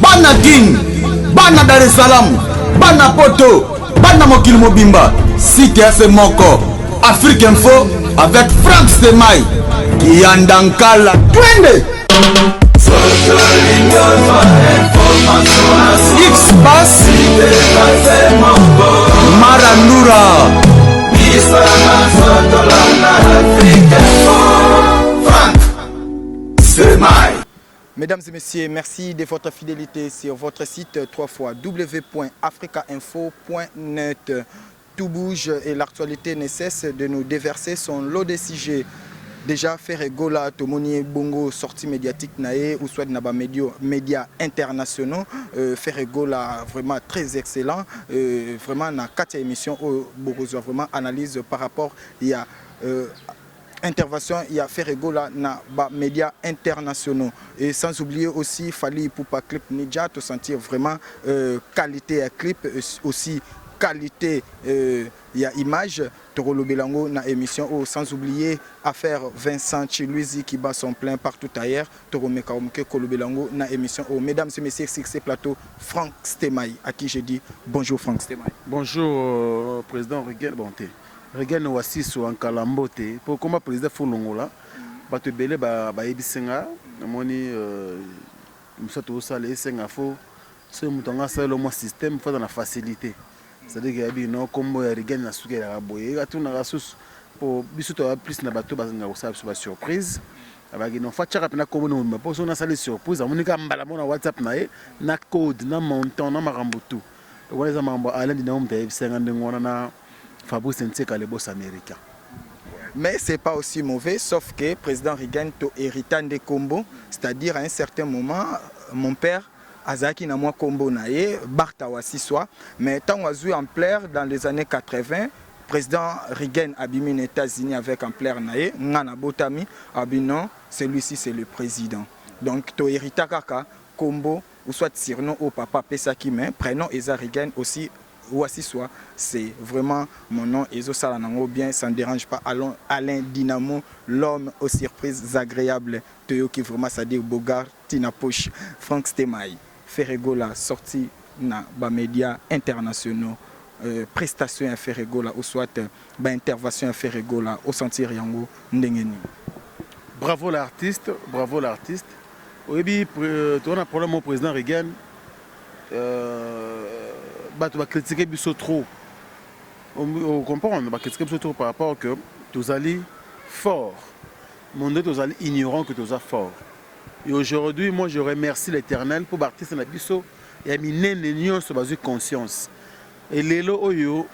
bana King, bana Dar es Salaam, bana Poto, bana Mokil Mobimba, site assez moko, Afrique Info avec Frank Stemai, Yandankala, twende. X-Bass, Marandura, Frank Stemai. Mesdames et messieurs, merci de votre fidélité sur votre site www.africainfo.net. Tout bouge et l'actualité ne cesse de nous déverser son lot de sujets. Déjà, Ferregola, Tomoni Bongo, sortie médiatique nae ou soit naba médias internationaux. Ferregola, vraiment très excellent. Vraiment, na 4 émissions au Borozo, vraiment analyse par rapport il y a intervention, il y a Ferregola na médias internationaux. Et sans oublier aussi Fali Poupa Clip Ninja, te sentir vraiment qualité à clip, aussi qualité il y a image. Torolo Belango na émission, sans oublier affaire Vincent Chiluizi qui bat son plein partout ailleurs. Toro Mekaomke Kolo Belango na émission. Mesdames et messieurs, sur ce plateau, Frank Stemai, à qui je dis bonjour Frank Stemai. Bonjour président Rigel Bonté. Rigel Wassiso en Kalambote. Pour comment président Foulongola, Bato Belé Baebisenga, Moni Moussatu Sale Sengafo, ce moutonga c'est le système fait dans la facilité. C'est-à-dire qu'il y a bien non comme Rigel na suke la boye, gatu na rasus pour bisuto plus na bato bazanga osa sur surprise. Abagi non fatchaka pena comme no me pose on a salé surprise, amonika mbala mona WhatsApp na code na montant na marambutu. Donc les amambos Alain Dinam de 50 ngona na Fabrice Nteka le boss américain. Mais ce n'est pas aussi mauvais, sauf que le président Reagan a hérité des combos, c'est-à-dire à un certain moment, mon père, Azaki na moi combo nae, Barta Wassiswa, mais tant que ampleur dans les années 80, le président Reagan a bimé les États-Unis avec ampleur nae, Ngana Botami, non, celui-ci c'est le président. Donc, to hérité kaka, combo, ou soit surnom au papa Pesaki, mais prénom Eza Reagan aussi. Wassiswa, c'est vraiment mon nom. Ezo Salanango bien, ça ne dérange pas. Alain Dynamo, l'homme aux surprises agréables. Toyo qui vraiment ça dit Bogart, Tina Poche, Frank Stemai, Ferregola, sorti na ba médias internationaux, prestations à Ferregola, ou soit ba intervention à Ferregola, au sentir Yango Ndengeni. Bravo l'artiste, bravo l'artiste. Oui, tu as un problème au président Reagan. Tu vas critiquer trop. On comprend, on va critiquer trop par rapport que tu allais fort. Mon Dieu, tu allais ignorant que tu es fort. Et aujourd'hui, moi, je remercie l'Éternel pour l'artiste de Bisso et à miner l'union sur base de conscience. Et Lélo Oyo,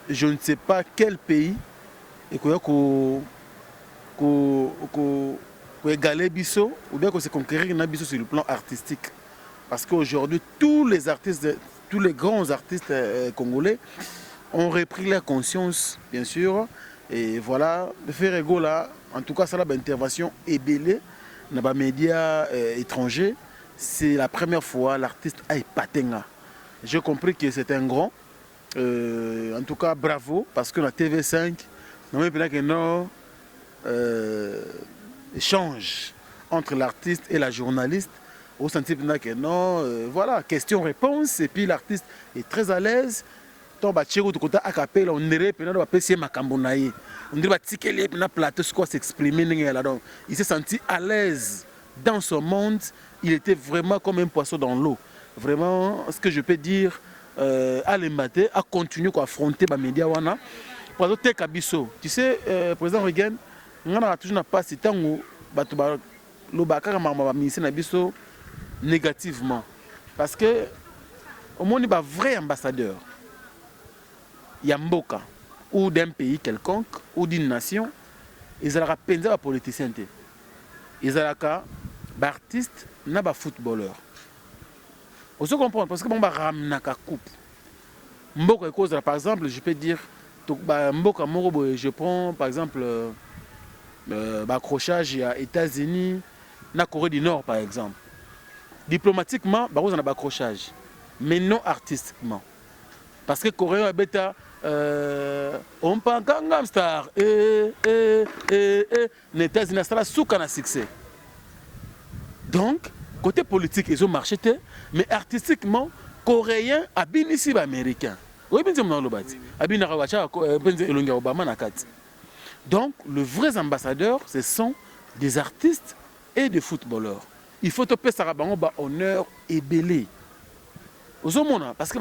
je ne sais pas quel pays et qu'on égaler Bisso ou bien qu'on se conquérir Bisso sur le plan artistique. Parce qu'aujourd'hui, tous les artistes, tous les grands artistes congolais ont repris leur conscience, bien sûr. Et voilà, Ferregola, en tout cas, ça là, intervention ébélée dans les médias étrangers. C'est la première fois l'artiste a épaté. J'ai compris que c'est un grand. En tout cas, bravo, parce que la TV5, nous avons échange entre l'artiste et la journaliste. Au senti que non, voilà, question-réponse, et puis l'artiste est très à l'aise. On dirait il s'est senti à l'aise dans son monde. Il était vraiment comme un poisson dans l'eau. Vraiment, ce que je peux dire à l'embaté, à continuer à affronter les médias. Tu sais, président Reagan, on a toujours pas si tant où négativement. Parce que au monde, il y a un vrai ambassadeur. Il y a Mboka, ou d'un pays quelconque, ou d'une nation, ils ont la peine à politicien. Ils ont la artiste, n'a pas footballeur. Vous comprenez? Parce que bon, ramener la coupe. Mboka cause, par exemple, je peux dire, Mboka Morobo, je prends par exemple accrochage à États-Unis, na Corée du Nord par exemple. Diplomatiquement, on a un accrochage, mais non artistiquement. Parce que Corée a bêta, on peut Gangnam Star, les États-Unis, ça a succès. Donc, côté politique ils ont marché, mais artistiquement coréen a bien ici américain. Oui, bien sûr, donc les vrais ambassadeurs, ce sont des artistes et des footballeurs. Il faut topper ça honneur et belé. Parce que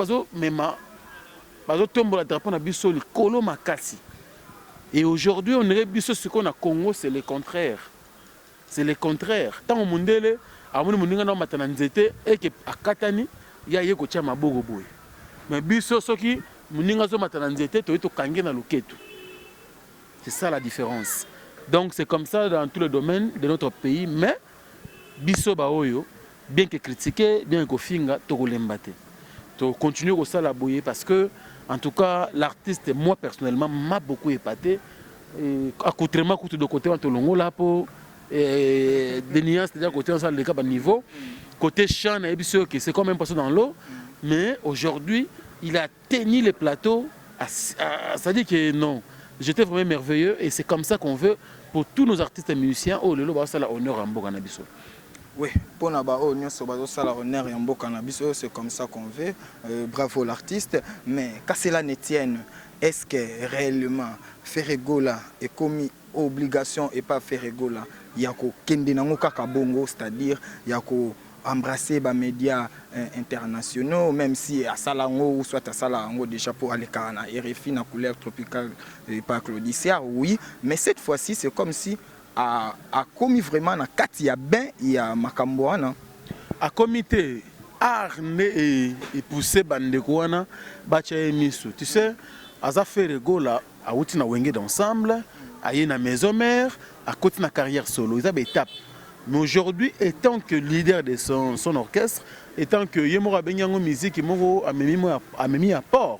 et aujourd'hui, on dirait que ce qu'on a au Congo, c'est le contraire. C'est le contraire. Tant que Mundele, à mon monde na matananzete et que à Katani, il y a yeko chama bogo boy. Mais biso soki muninga zo matananzete to kange na luketu. C'est ça la différence. Donc c'est comme ça dans tous les domaines de notre pays, mais biso baoyo, bien que critiqué, bien que finga to kolembate. To continuer au ça la boyer parce que en tout cas l'artiste moi personnellement m'a beaucoup épaté. Accoutrement côté de côté entre longo là pour des nuances, c'est-à-dire côté on le cap niveau côté chant c'est comme un poisson dans l'eau, mais aujourd'hui il a tenu les plateaux ça dit que non, j'étais vraiment merveilleux et c'est comme ça qu'on veut pour tous nos artistes et musiciens. Oh le lo ça la honneur en boka na biso. Oui, pour Nabao, c'est comme ça qu'on veut. Bravo l'artiste. Mais quand cela ne tienne, est-ce que réellement Ferregola est commis obligation et pas Ferregola? Il y a Kendinango, c'est-à-dire il y a embrasser les médias internationaux, même si à Salango ou soit à Salango déjà pour aller à RFI, na couleur tropicale et pas Claudiciaire, oui. Mais cette fois-ci, c'est comme si a commis vraiment na kati ya ben ya makambo wana a comité arne et poussé bandeko wana bacha emisu. Tu sais aza Ferregola a outi na wenge d'ensemble a yé na maison mère à côté na carrière solo ils a des étapes. Mais aujourd'hui étant que leader de son orchestre, étant que yemora benyango musique moko a memi apport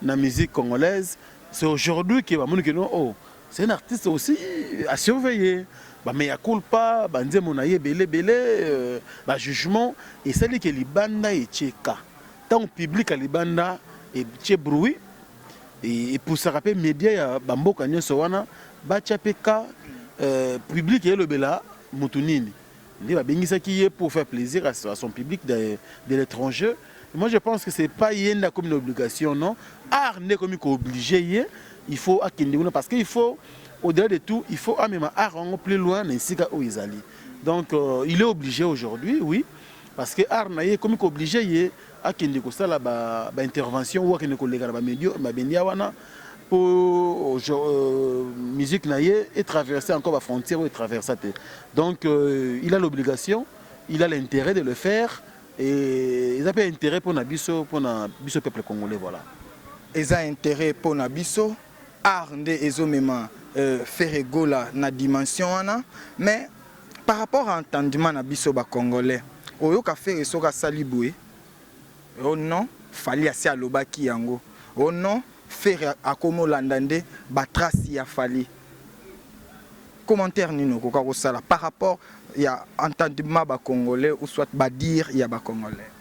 na musique congolaise, c'est aujourd'hui que ba monu que non oh c'est un artiste aussi à surveiller. Mais il y a culpa, jugement, et c'est que les bandes et tcheka. Tant public à les bandes et tché bruit, et pour se rappeler, médias, bambo kanyo sowana, bachapeka, public et le bela, mutunini. Il va bénir ça qui est pour faire plaisir à son public de l'étranger. Moi je pense que c'est pas yenda comme une obligation, non. Art n'est comme obligé. Il faut parce qu'il faut, au-delà de tout, il faut amener art plus loin ainsi qu'au Isali. Donc il est obligé aujourd'hui, oui, parce que art n'est comme obligé à qu'il y ait la intervention ou à qu'il y ait la média pour musique naïe et traverser encore la frontière ou traverser. Donc il a l'obligation, il a l'intérêt de le faire et il a pas intérêt pour Nabiso peuple congolais, voilà. Il a intérêt pour Nabiso. Arnde ezomema Ferregola na dimension wana, mais par rapport à entendement na biso ba congolais oyo ka faire soka saliboué oh non fali asi alobaki yango oh non faire akomo landande ba trace ya fali commentaire nino koka ko sala par rapport ya entendement ba congolais ou soit ba dire ya ba congolais.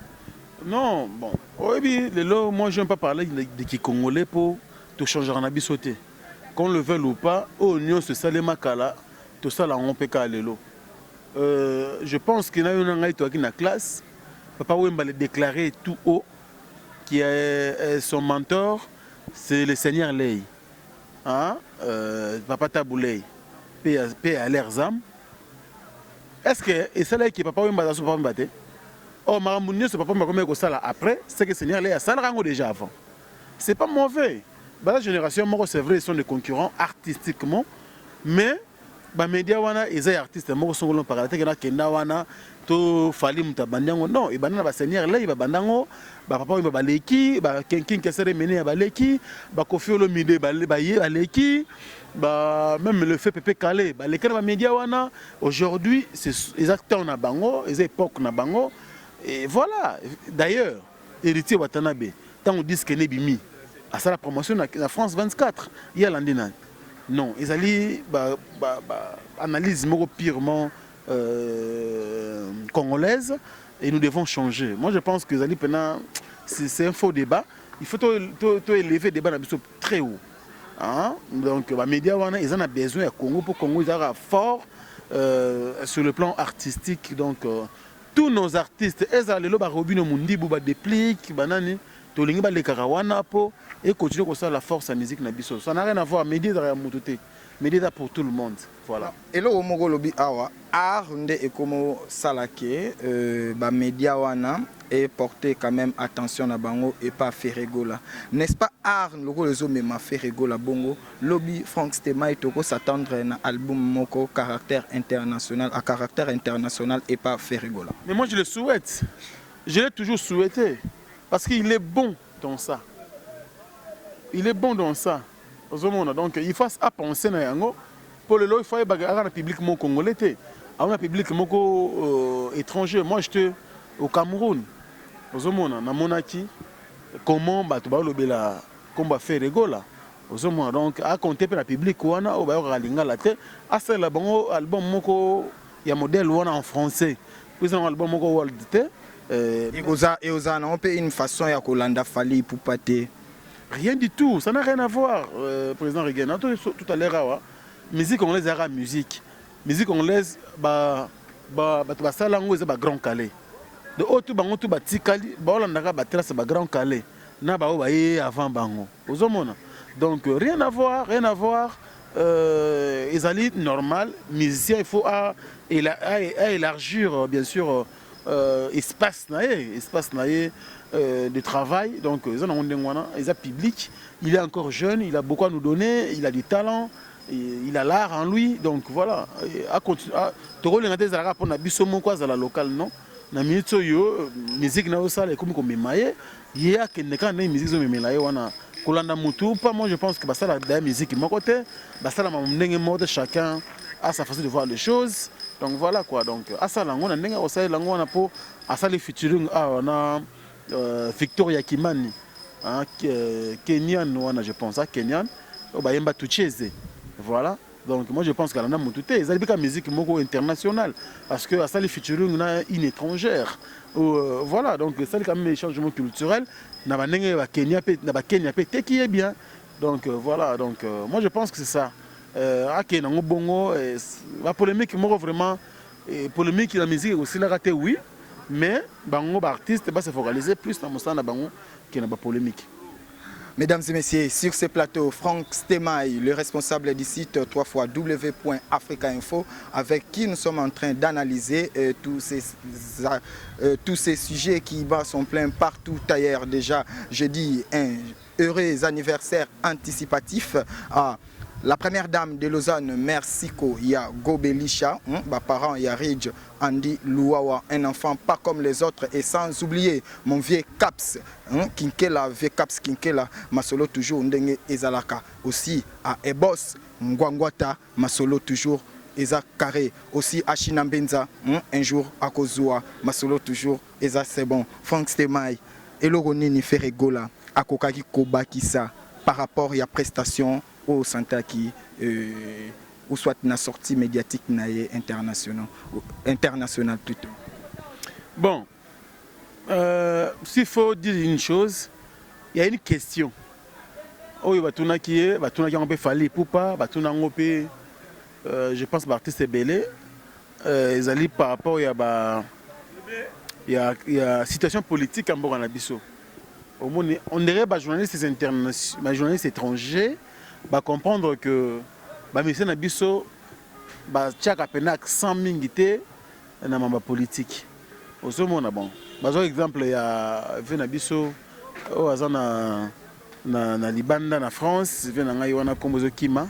Non bon oui lelo moi je ne pas parler de qui congolais pour tout changer en habit sauté. Qu'on le veuille ou pas, au Nyon se salé makala, tout ça là on peut caler l'eau. Je pense qu'il y a une classe, papa Wemba le déclarer tout haut, qui est son mentor, c'est le Seigneur Lei. Hein? Papa Taboulei, paix à l'air zam. Est-ce que et ça là qui papa Wemba dans papa Mbate? Oh Maramounio ce papa Wemba comme ça là après, c'est que Seigneur Lei a ça le déjà avant. C'est pas mauvais. La génération, c'est vrai, ils sont des concurrents artistiquement, mais les médias, ils sont artistes, ils sont par exemple, to fali mutabandango non ibana ba seigneur là iba bandango ba papa iba baleki ba kenkin kesere mené ba leki ba kofi lo mide ba ye baleki ba même le fait pépé calé ba les ba média wana aujourd'hui c'est les acteurs na bango les époques na bango et voilà d'ailleurs héritier Watanabe tant on dit que nebimi à ça la promotion na France 24 il y a l'andina non ils allaient analyse purement congolaise et nous devons changer. Moi je pense que c'est un faux débat. Il faut élever le débat très haut. Hein? Donc les médias ils en ont besoin à Congo pour Congo ils soient fort sur le plan artistique. Donc tous nos artistes ezalelo ba robino mundibu ba déplique banani tolingi ba lekaka wana po et continuer comme ça la force la musique na biso. Ça n'a rien à voir média derrière mututé. Média pour tout le monde. Voilà. Et là au Mogo lobi awa art nde ekomo salake ba média wana et porter quand même attention na bango et pas Ferregola. N'est-ce pas art loko lezo mema Ferregola bongo lobby Frank Stemai toko s'attendre na album moko caractère international à caractère international et pas Ferregola. Mais moi je le souhaite. Je l'ai toujours souhaité parce qu'il est bon dans ça. Il est bon dans ça. Donc il faut à penser na yango pour le lot il faut bagarre na public mon congolais té. Un public moko étranger. Moi j'étais au Cameroun. Ozomona na monaki comment ba to ba lobela comme ba faire rigola ozomona donc a compter pour la public wana o ba yo lingala te asa la bon album moko ya modèle wana en français puis un album moko world te et oza na on peut une façon ya kolanda fali pour pater rien du tout, ça n'a rien à voir président Reagan tout à l'heure musique congolaise era musique congolaise ba salango za ba grand calais de autres bango tout batikali baolandaka batrasa ba grand calais na bao baye avant bango ozomona donc rien à voir ezali normal musicien il faut à élargir bien sûr espace de travail donc ils ont public il est encore jeune il a beaucoup à nous donner il a du talent il a l'art en lui donc voilà à continuer toko lenga des ara pona biso moko za la local non na minute yo musique na osala comme memaye ya keneka na musique zo memela yo wana kolanda mutu pas moi je pense que ça la musique mon côté ça la ndenge mode chacun a sa façon de voir les choses donc voilà quoi donc à ça la ngona ndenge osala la ngona po à ça les featuring on a Victoria Kimani hein Kenyan wana je pense à Kenyan ba yemba tucheze voilà. Donc moi je pense qu'elle en a mon tout est. Ils ont musique internationale parce que à ça les featuring na une étrangère. Voilà donc ça c'est quand même un changement culturel. Na ba Kenya peut qui est bien. Donc voilà donc moi je pense que c'est ça. À Kenya bongo la polémique moi vraiment polémique la musique aussi la raté oui mais bango artiste va se focaliser plus dans mon bango qui n'a pas polémique. Mesdames et messieurs, sur ce plateau, Frank Stemai, le responsable du site www.africainfo, avec qui nous sommes en train d'analyser tous ces sujets qui sont pleins partout ailleurs. Déjà, je dis un heureux anniversaire anticipatif à la première dame de Lausanne, Mère Siko, il y a Gobelisha, parents, il y a Ridge, Andy Louawa, un enfant pas comme les autres, et sans oublier mon vieux Caps, Kinkela, vieux Caps Kinkela, Masolo toujours, Ndenge Ezalaka, aussi à Ebos, Ngwangwata, Masolo toujours, Eza Carré, aussi à Chinambenza, un jour à Kozua, Masolo toujours, Eza c'est bon, Frank Stemai, Eloronini Ferregola, Akokaki Kobakisa, par rapport à la prestation au Santaki ou soit une sortie médiatique internationale plutôt. Bon, s'il faut dire une chose, il y a une question. Oui, on peut falloir pour pas, je pense que l'artiste est belé. Ils allaient par rapport à la situation politique en Boranabiso. On dirait que les journalistes étrangers va comprendre que les messieurs Nabiso tchaka penak 100 mingité na mamba politique. Au sommet bon. Par exemple il y a Nabiso au azana na Libanda na France, vient na ngai wana kombozo kima.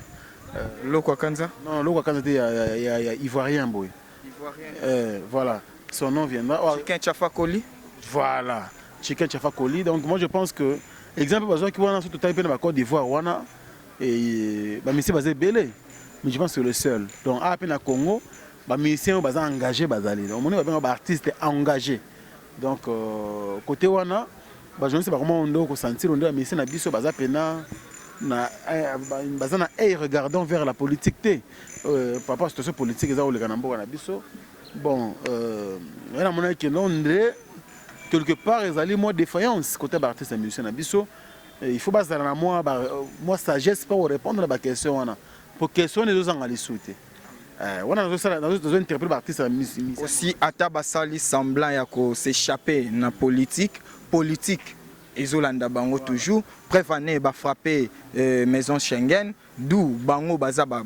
Lokwa Kanza? Non, Lokwa Kanza il y a Ivoirien boy. Ivoirien. Voilà. Son nom viendra. Chicken Chafakoli. Voilà. Chicken Chafakoli. Donc moi je pense que exemple besoin qui wana surtout taper na Côte d'Ivoire wana et bah monsieur basé belé mais je pense que c'est le seul donc à peine à Congo bah musicien basé engagé basali donc on est bien artiste engagé donc côté wana bah je ne sais pas comment on doit sentir on doit musicien na biso basé pena na basé na regardant vers la politique té par rapport à la situation politique ça ou le kanambo na biso bon on a mon que non quelque part ils allaient moins défaillance côté artiste musicien na biso. Il faut baser dans moi sagesse pour répondre à la question pour question les autres en aller souhaiter. On a interprété l'artiste aussi ata basali semblant ya ko s'échapper na politique ezolanda bango toujours preuve année ba frapper maison Schengen d'où bango baza ba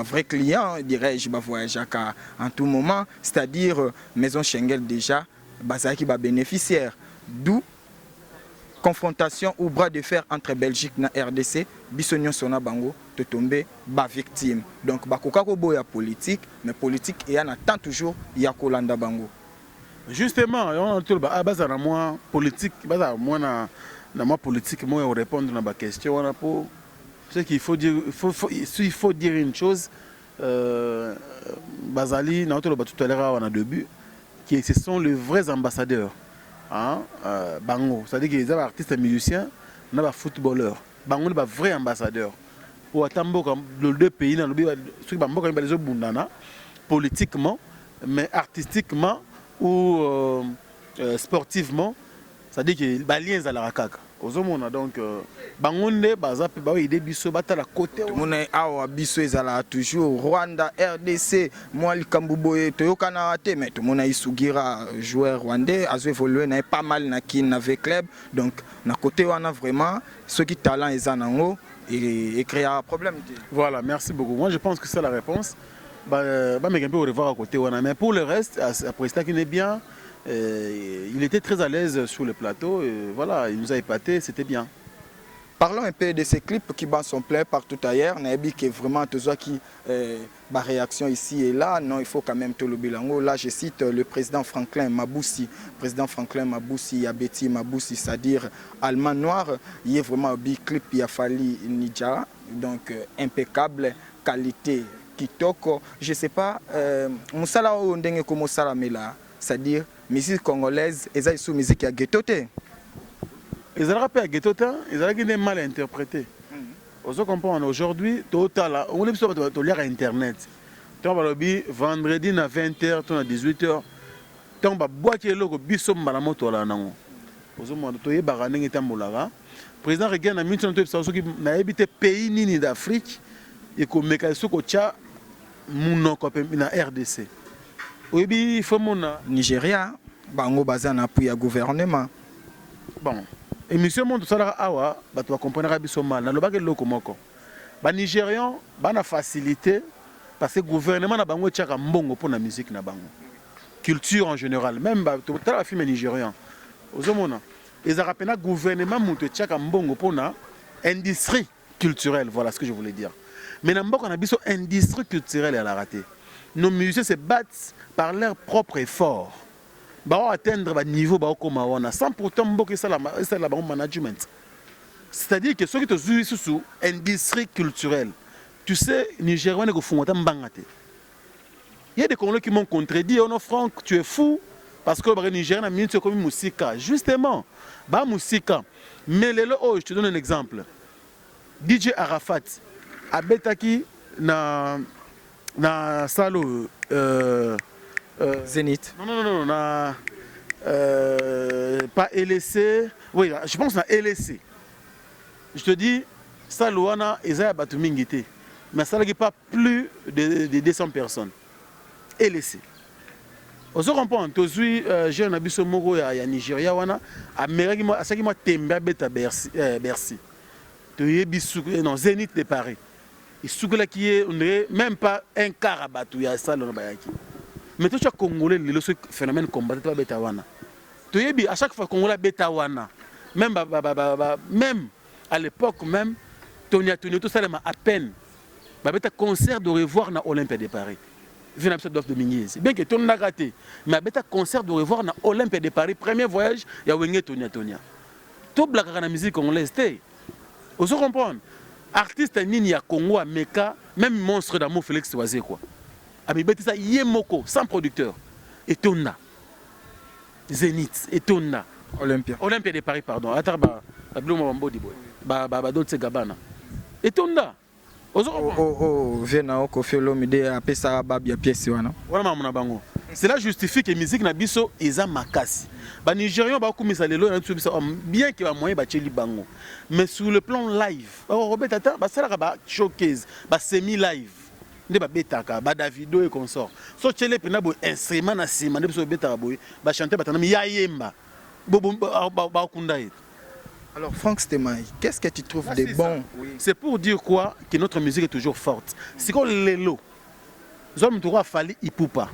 vrai client dirais-je ba voyager en tout moment, c'est-à-dire maison Schengen déjà baza qui ba bénéficiaire, d'où confrontation ou bras de fer entre Belgique et RDC, bisognon sona bango te tomber ba victime. Donc bakoka ko boya politique, mais politique et en attend toujours ya kolanda bango. Justement, on a tout le base à moi politique, base à moi na moi politique, moi répondre à ma question. On a pour ce qu'il faut dire, il faut dire une chose. Bazali, na tout à l'heure on a début, qui ce sont les vrais ambassadeurs. Bango, c'est-à-dire que les artistes et musiciens, on a des footballeurs. Bango est un vrai ambassadeur. Pour attendre les deux pays, politiquement, mais artistiquement ou sportivement, c'est-à-dire que les liens à la rakaka. Donc, bangonde bazape ba ide biso batala côté mona awa biso ezala toujours Rwanda RDC moi likambuboye toyokana te mais tout mona isugira joueur rwandais a évolué na pas mal na kin avec club donc na côté wana vraiment ceux qui talent ezanango et créer un problème. Voilà, merci beaucoup. Moi je pense que c'est la réponse. Mais un peu revoir à côté wana mais pour le reste après ça qui est bien. Il était très à l'aise sur le plateau, et voilà, il nous a épaté, c'était bien. Parlons un peu de ces clips qui battent son plein partout ailleurs. Nabi qui est vraiment tout ça qui ma réaction ici et là. Non, il faut quand même tout le bilango. Là, je cite le président Franklin Maboussi. Président Franklin Maboussi, Yabeti Maboussi, c'est-à-dire allemand noir. Il est vraiment un big clip, il a fallu Nidja, donc impeccable qualité. Kitoko, je sais pas, Moussala ou Ndenge comme Moussala Mela, c'est-à-dire musique congolaise, ils ont sous musique à ghetto. Ils ont rappelé à ghetto, ils ont mal interprété. Vous comprenez, aujourd'hui, total, on est lire à Internet. Vendredi à 20h, à 18h, on va boire le logo, biso malamoto la nango. Vous comprenez, baraning est ambolara. Président Reagan a mis sur notre sens qui n'a habité pays ni d'Afrique et qu'on mécanisme qu'on tient mon na RDC. Oui, il faut mon Nigeria, bango bazan appui à gouvernement. Bon, émission monde ça là awa, bah tu vas comprendre rabiso mal. Na lo bagel loko moko. Ba Nigérian, ba na facilité parce que gouvernement na bango tchaka mbongo pour la musique na bango. Culture en général, même ba tout la film nigérian. Ozomona, ils a rappelé gouvernement monte tchaka mbongo pour la industrie culturelle, voilà ce que je voulais dire. Mais na mboko na biso industrie culturelle elle a raté. Nos musiciens se battent par leur propre effort. Ils vont atteindre un niveau sans pourtant c'est la management. C'est-à-dire que ceux qui sont sous industrie culturelle, tu sais, Nigériens ne font pas de il y a des Congolais qui m'ont contredit, oh non Franck, tu es fou, parce que les Nigériens ont comme musique. Justement, musique. Mais je te donne un exemple. DJ Arafat, Abetaki na Salo Zénith. Non, pas LSC. Oui, je pense à LSC. Je te dis, Salouana, Isaiah Batumingité. Mais ça n'a pas plus de 200 personnes. LSC. Vous comprenez, aujourd'hui, j'ai un abisso moro à Nigeria, à Meraki, Temba Beta Bercy. Non, Zénith de Paris. Il qui est même pas un quart à battre, il y a ça dans le Bayaki. Mais tout ce Congolais, le phénomène combattu par Betawana. À chaque fois Congolais Betawana, même à l'époque, même, Tonia, tout ça, à peine. Beta concert de revoir dans Olympe de Paris. Vu un épisode de Mingiz. Bien que Tonia raté, mais Beta concert de revoir dans Olympe de Paris. Premier voyage, il y a Wenge Tonia. Tout blague dans la musique congolaise, vous comprenez? Artiste Nini à Congo, à Meka, même monstre d'amour Félix Oisé quoi. Ami Betisa Yemoko, sans producteur. Et Tonna. Zénith, et Tonna. Olympia de Paris, pardon. Atarba, Bluma Bambodi Boy. Dolce Gabbana. Et Tonna. Viena Kofi Olomide a pesa babia pièce wana. Voilà mon bango. Cela justifie que la musique na biso eza makasi. Ba Nigériens ba komisa lelo na biso bien que ba moyen ba tcheli bango. Mais sur le plan live, Robert Tata ba sala ba showcase, ba semi live. nde babetaka ba Davido et consort so tchele pena bo instrument na sima nde so betaka boy ba chanter batana mi yayemba ba kunda et. Alors Franck Stemai, qu'est-ce que tu trouves de bon? C'est pour dire quoi que notre musique est toujours forte. C'est comme lelo. Zom toura fali ipupa.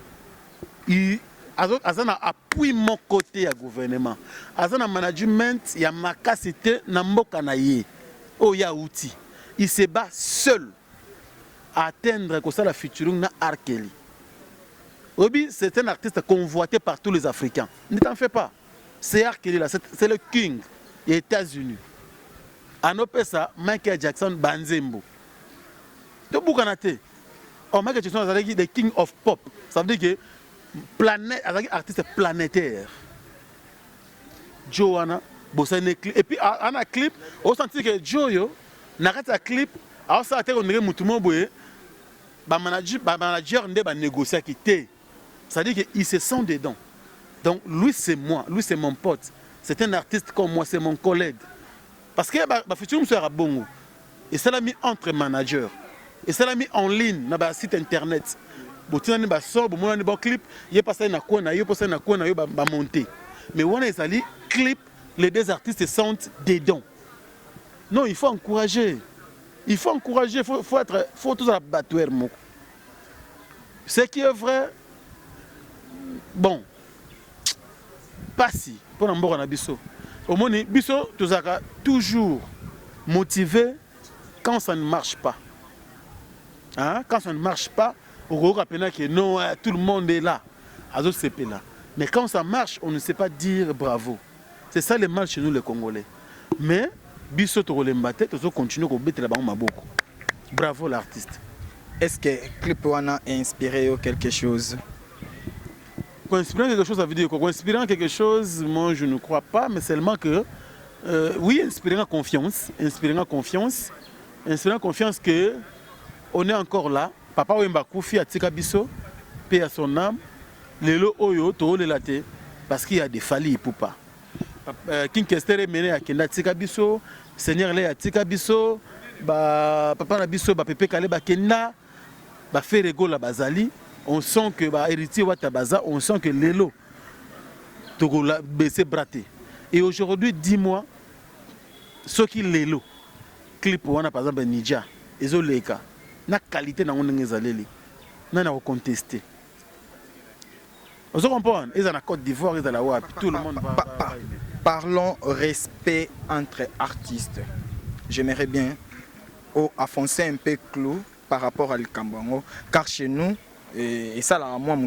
Azana appui mon côté à gouvernement. Azana management ya makasité na mboka na ye. Oh ya outil. Il se bat seul à atteindre que ça la future na Arkeli. Obi, c'est un artiste convoité par tous les Africains. Ne t'en fais pas. C'est Arkeli là, c'est le king des États-Unis. Anopesa Michael Jackson Banzembo. To bukanate. Oh Michael Jackson est le king of pop. Ça veut dire que planète, artiste planétaire. Joanna, Bossane clip. Et puis, on a clip, on sent que Joyo, n'arrête un clip, alors ça a été on dirait Moutoumou Boye, manager ne va négocier à quitter. Ça veut dire qu'il se sent dedans. Donc, lui, c'est moi, lui, c'est mon pote. C'est un artiste comme moi, c'est mon collègue. Parce que ma future monsieur a bongo. Et ça l'a mis entre managers. Et ça l'a mis en ligne, dans le site internet. Si on a un clip, il y a passé na quoi, il y a passé na quoi, il y a monté. Mais on a un clip, les deux artistes sentent dedans. Non, il faut encourager. Il faut encourager, faut tous abattre. Ce qui est vrai, bon, pas si, pour n'importe quoi biso. Au moins, biso, tu as toujours motivé quand ça ne marche pas. Hein? Quand ça ne marche pas, on rappelle que non, tout le monde est là. Mais quand ça marche, on ne sait pas dire bravo. C'est ça le mal chez nous les Congolais. Mais, biso to rolembate, to continue à mettre là-bas beaucoup. Bravo l'artiste. Est-ce que clip wana a inspiré quelque chose? Inspirant quelque chose, ça veut dire quoi? Inspirant quelque chose, moi je ne crois pas, mais seulement que oui, inspirant confiance, inspirant confiance, inspirant confiance que on est encore là. Papa Wemba Koufi a tika biso, paix à son âme. Lelo oyo to le laté parce qu'il y a des falis pour pas. King Kester mené à Kenda tika biso, Seigneur le a tika biso, ba papa na biso ba Pepe Kale ba Kenda, ba Ferego la bazali. On sent que ba héritier Watabaza, on sent que Lelo to la baissé braté. Et aujourd'hui, dis-moi ce qui Lelo clip wana par exemple Nidja, ezoleka. La qualité dans le Zaleli, n'a pas contesté. Vous comprenez? Ils sont en Côte d'Ivoire, ils sont là, tout le monde va. Parlons respect entre artistes. J'aimerais bien affoncer un peu clou par rapport à l'Ikambongo, car chez nous, et ça là, moi,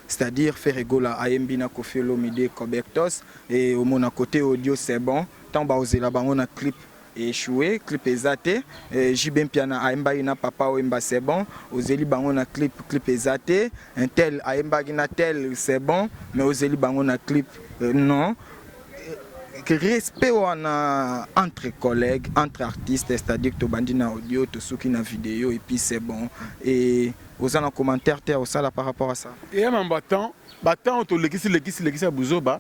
c'est-à-dire faire rigola à Mbina Koffi Olomide Kobektos et au mon côté audio, c'est bon. Tant que là, on a clip. Échoué, clip exaté, Jibem Piana Aemba ina papa Wemba c'est bon, Ozeli Bangona clip exaté, un tel Aemba ina tel c'est bon, mais Ozeli Bangona clip non. Respect entre collègues, entre artistes, c'est-à-dire que tu bandina audio, tu souki na vidéo et puis c'est bon. Et aux en commentaire par rapport à ça. Et en battant, tu l'église à Bouzoba.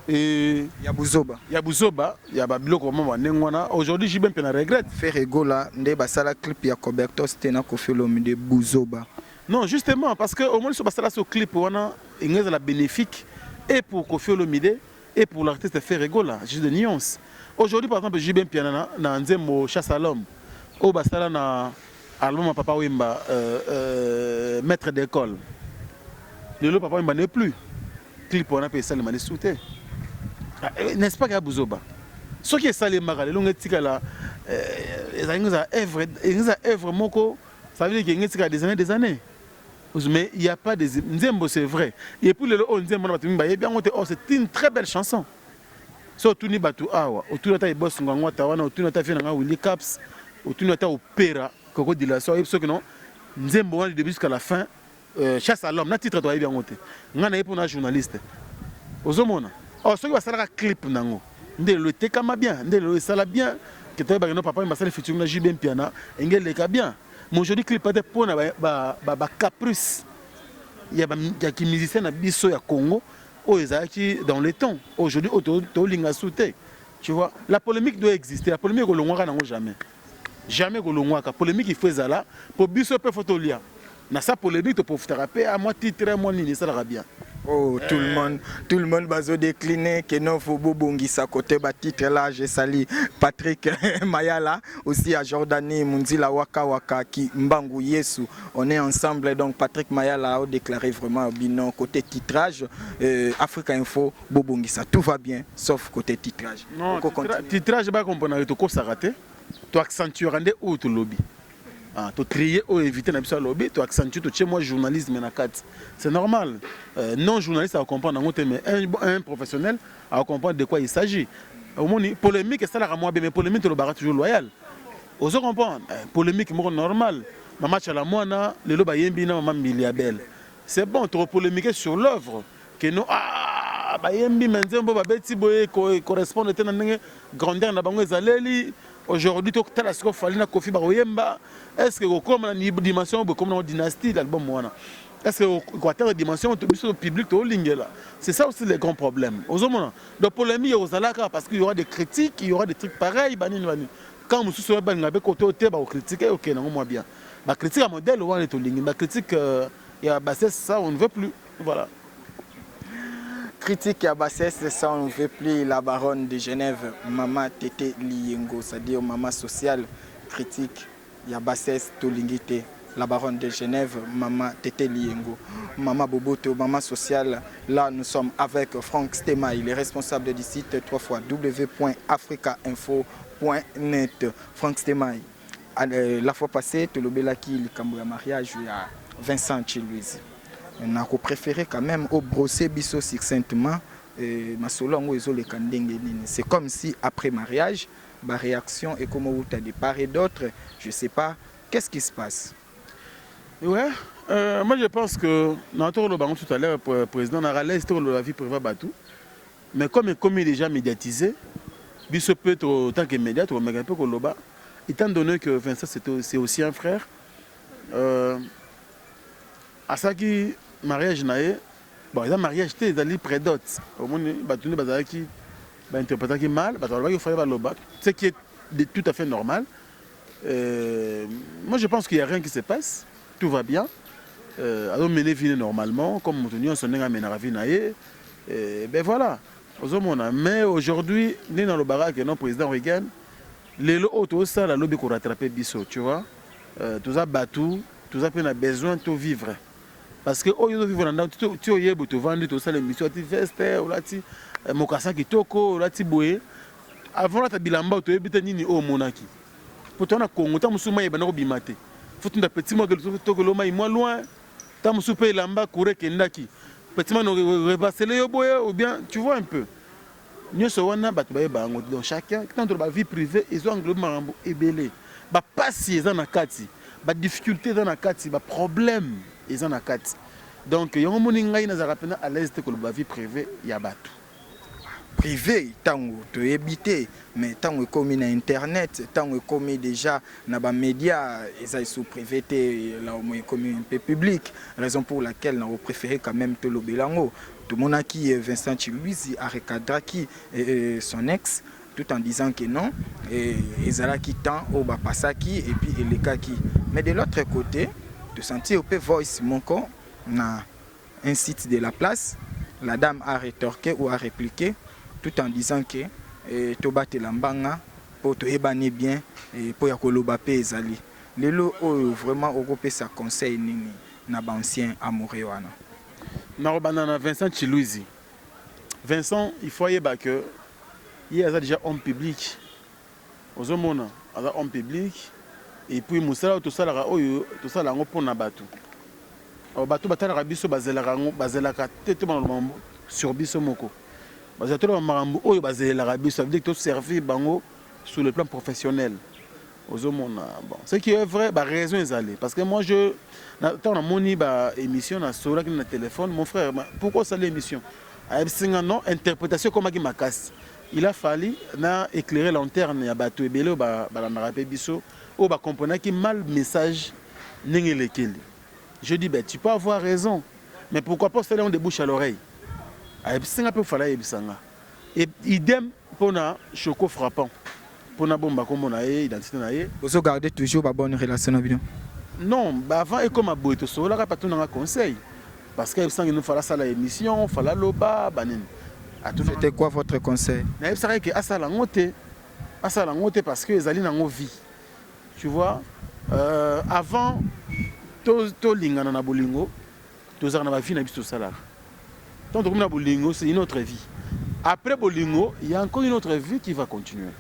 Et il y a Bouzoba, il y a Babiloko Mwana. Aujourd'hui, j'ai bien regrette. Faire rigola, nde basala clip ya Kobektos tena Koffi Olomide Bouzoba. Non, justement, parce que au moins sur basala ce clip wana, il y a la bénéfique et pour Koffi Olomide et pour l'artiste faire rigola, juste de nuances. Aujourd'hui, par exemple, j'ai bien piano na nzembo chasse à l'homme. Au basala na album Papa Wemba maître d'école. Le Papa Wemba n'est plus. Clip wana pe ça le mané souté. N'est-ce pas qu'il y a Bouzoba? Ce qui est salé Magal, ils ont œuvre moko, ça veut dire qu'il y a des années. Mais il n'y a pas des Nzembo, c'est vrai. Et puis le Nzembo, c'est une très belle chanson. Surtout ni Batu Awa, autour de ta boss Ngangwa Tawana, autour de ta fille Willy Caps, autour de ta opéra, Coco Dilasso, et ce que non, Nzembo, du début jusqu'à la fin, chasse à l'homme, na titre toi bien monté. Ngana est pour un journaliste. Ozomona. Oh, ce qui va faire un clip nango. Ndé le tekama bien, ndé le sala bien. Que tu as papa m'a salé futur na jibem piana, engel le ka bien. Mais aujourd'hui clip pas de pour na ba caprice. Il y a qui musicien na biso ya Congo, oh ezaki dans les temps. Aujourd'hui auto linga souté. Tu vois, la polémique doit exister. La polémique au longa nango jamais. jamais kolongwaka polémique il faut ezala pour biso pe photolia na sa polémique to profitera pe à moi titre moi nini ça ira bien. Oh, tout le monde va se décliner que non faut bobongisa côté ba titre là j'ai sali Patrick Mayala aussi à Jordanie Munzila Waka Waka qui Mbangu Yesu on est ensemble donc Patrick Mayala a déclaré vraiment bilan côté titrage Africa Info bobongisa tout va bien sauf côté titrage. Non titrage ba comprendre to ko s'arrêter to accentuer rendre autre lobby. Ah, tu trier ou éviter d'absolument le lobby, tu accentues, tu chez moi journalisme na carte. C'est normal. Non journaliste à comprendre mais un professionnel à comprendre de quoi il s'agit. Au moins polémique ça la moi mais polémique le barat toujours loyal. Vous comprendre polémique normal. Ma match à la moana le loba yembi na maman milliabel. C'est bon trop polémiquer sur l'œuvre que nous ah ba yembi menzembo ba beti boye correspond à une grandeur na bango ezaleli. Aujourd'hui, tu as la Falina Kofi Baroyemba. Est-ce que comme la dimension, comme la dynastie, l'album Moana, est-ce que tu as la dimension du public, c'est ça aussi le grand problème. Aux hommes, de polémique aux alaka parce qu'il y aura des critiques, il y aura des trucs pareils. Quand nous sommes côté critiquer, ok, non, moi bien. La critique à modèle, on est au ligne. La critique, c'est ça, on ne veut plus. Voilà. Critique à bassesse, ça on ne veut plus la baronne de Genève, Mama Tete Liyengo, c'est-à-dire Mama sociale, critique, il y a bassesse, Tolingité, la baronne de Genève, Mama Tete Liyengo, Mama Boboto, Mama sociale, là nous sommes avec Franck Stema, il est responsable du site www.africainfo.net. Franck Stema, la fois passée, tu l'as dit, le Cambouya mariage, il y a Vincent Chilouise. On a préféré quand même au brosser biso succinctement c'est comme si après mariage ma réaction est comme où tu as de part et d'autre je sais pas qu'est-ce qui se passe. Ouais moi je pense que notre le baron tout à l'heure président na l'aise de la vie privée batou mais comme il est déjà médiatisé biso peut être autant que média tu remarques un peu koloba étant donné que Vincent c'est aussi un frère à ça qui mariage naé bon ils ont mariage ils allaient près d'autres au moins batuni bazaki ba interpréter qui mal ba il faut faire loba ce qui est tout à fait normal moi je pense qu'il y a rien qui se passe tout va bien alors mener vie normalement comme Moutoni on sonne à mener vie naé ben voilà aux hommes mais aujourd'hui ni dans le baraque non président Reagan les autres ça la lobby pour rattraper biso tu vois tout ça batou tout ça on a besoin de vivre. Parce que oh yo vivre dans tu yebo to vendre to ça l'émission tu veste ou là tu mokasa kitoko ou là tu boye avant là ta bilamba to yebita nini o monaki pour toi na Congo ta musuma yeba na ko bimate faut tu petit mo que to ko loma moi loin ta musupe lamba kure kendaki petit mo no repasser yo boye ou bien tu vois un peu nous sommes batu ba yeba ngo donc chacun tant de vie privée ils ont englobé marambo ebelé ba passer dans na kati ba difficulté dans na kati ba problème ils en a quatre. Donc, il y a un monde qui est à l'aise de la vie privée, il y a bateau. Privé, tant que tu habites, mais tant que comme na internet, tant que comme déjà dans les médias, ils sont privés, là au moins comme un peu public. Raison pour laquelle nous préférons quand même te le bilango. Tout le monde qui Vincent Chilouise a recadré son ex, tout en disant que non, ils ont qui tant au Bapasaki et puis les cas qui. Mais de l'autre côté, de sentir au peu voice mon corps na un site de la place la dame a rétorqué ou a répliqué tout en disant que to batte lambanga pour te ébani bien et pour yakoloba pe ezali lelo vraiment ogope sa conseil nini na ancien amoureux wana na banana Vincent Chilouise Vincent il faut yeba que il a déjà homme public aux hommes homme public. Et puis musala tout ça la oyo tout ça la ngo pona bato o bato batala biso bazela ka tete sur biso moko bazela marambo oyo bazela biso ça veut dire que tout servir bango sur le plan professionnel aux hommes bon ce qui est vrai ba raison ezali parce que moi je tant na moni ba émission na sola qui na téléphone mon frère pourquoi ça l'émission a non interprétation comme qui makas il a fallu na éclairer lanterne ya bato ebele ba na rapé biso ou bah comprenez qui mal message n'est lequel. Je dis ben tu peux avoir raison, mais pourquoi pas ça on de bouche à l'oreille. Et idem pour na choco frappant. pona bomba kombo na ye identité na ye. Vous gardez toujours une bonne relation avec nous? Non, bah avant et comme à Boito Sola, pas tout un conseil. Parce qu'il nous fallait ça l'émission, il fallait l'oba, banin. C'était quoi votre conseil? Il fallait que à ça la ngote parce que les alliés n'ont vie. Tu vois, avant, to linga na bolingo, to zara na vie na biso salaire. Tant que na bolingo, c'est une autre vie. Après bolingo, il y a encore une autre vie qui va continuer.